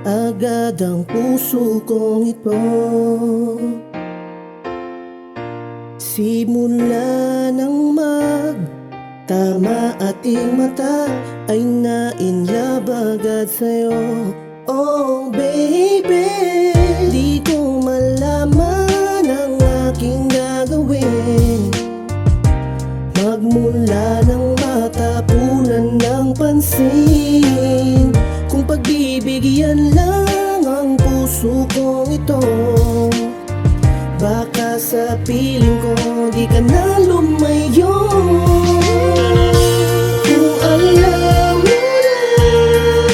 agad ang puso kong ito. Simula nang magtama ating mata ay na-inlove agad sa'yo. Oh baby, di ko malaman ang aking gagawin. Magmula ng matapunan ng pansin, kung pagbibigyan lang ang puso kong ito, baka sa piling ko di ka na lumayo. Kung alam mo lang,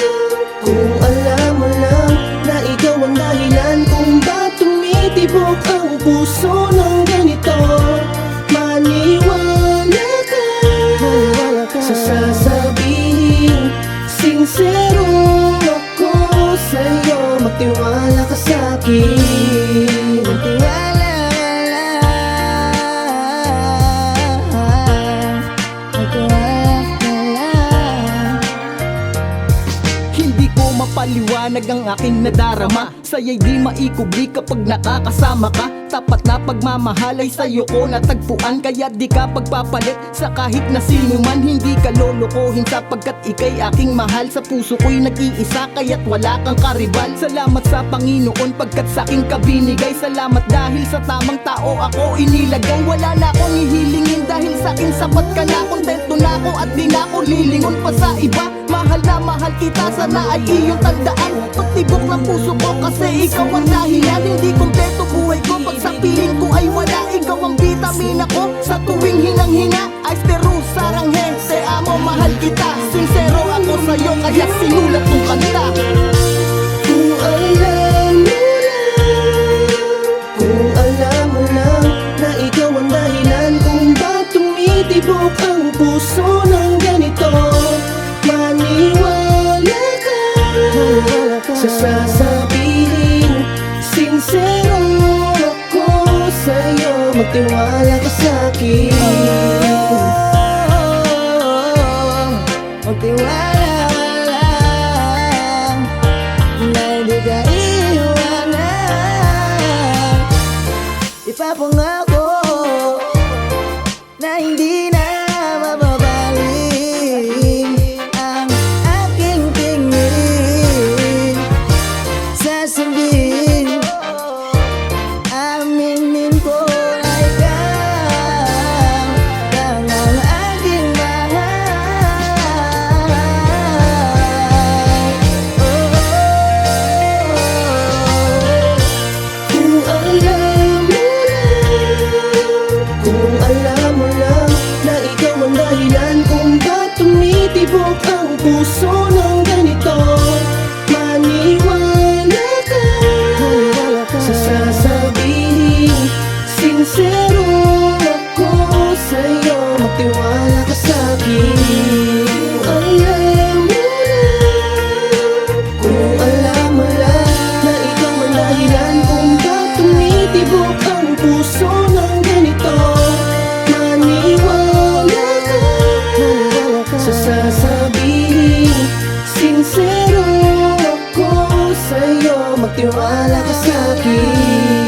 kung alam mo lang na ikaw ang dahilan kung ba't tumitibok ang puso ng ganito, maniwala ka sa sasabihin. Sincero ako sa'yo, magtiwala ka sa'kin. Magtiwala ka lang, magtiwala ka lang. Hindi ko mapaliwanag ang aking nadarama, sa'yo'y di maikubli kapag nakakasama ka. Tapat na pagmamahal ay sa'yo ko natagpuan, kaya di ka pagpapalit sa kahit na sino man. Hindi ka lolokohin sapagkat ika'y aking mahal. Sa puso ko'y nag-iisa kaya't wala kang karibal. Salamat sa Panginoon pagkat sa'king kabinigay. Salamat dahil sa tamang tao ako inilagay. Wala na akong ihilingin dahil sa'kin sapat ka na. Kontento na ako at di na ako lilingon pa sa iba. Mahal na mahal kita, sana ay iyong tandaan. Pagtibok ng puso ko kasi ikaw ang dahilan. Hindi kompleto buhay ko pag sa piling ko ay wala. Ikaw ang vitamina ko sa tuwing hinang-hinga. Ay pero saranghe, te amo, mahal kita. Sincero ako sa'yo kaya sinulat kong kanta. Kung alam mo lang, kung alam mo lang na ikaw ang dahilan kung ba't tumitibok ang puso ng ganito, maniwala ka sa sasabihin. Sincero ako sa'yo, magtiwala ka sa'kin. Magtiwala ka lang na hindi ka iiwanan. Ipapangako na hindi na mababalik ang aking tingin. Sasabihin, aminin ko na ikaw ang aking mahal. Kung alam mo lang, kung alam mo lang na ikaw ang dahilan kung ba't tumitibok ang puso ng ganito, maniwala ka sa sasabihin. Sincero ako sa'yo, magtiwala ka sa'kin. Kung alam mo lang, kung alam mo lang na ikaw ang dahilan kung ba't tumitibok ang puso ng ganito, maniwala ka sa sasabihin. Sincero ako sa'yo, magtiwala ka sa'kin.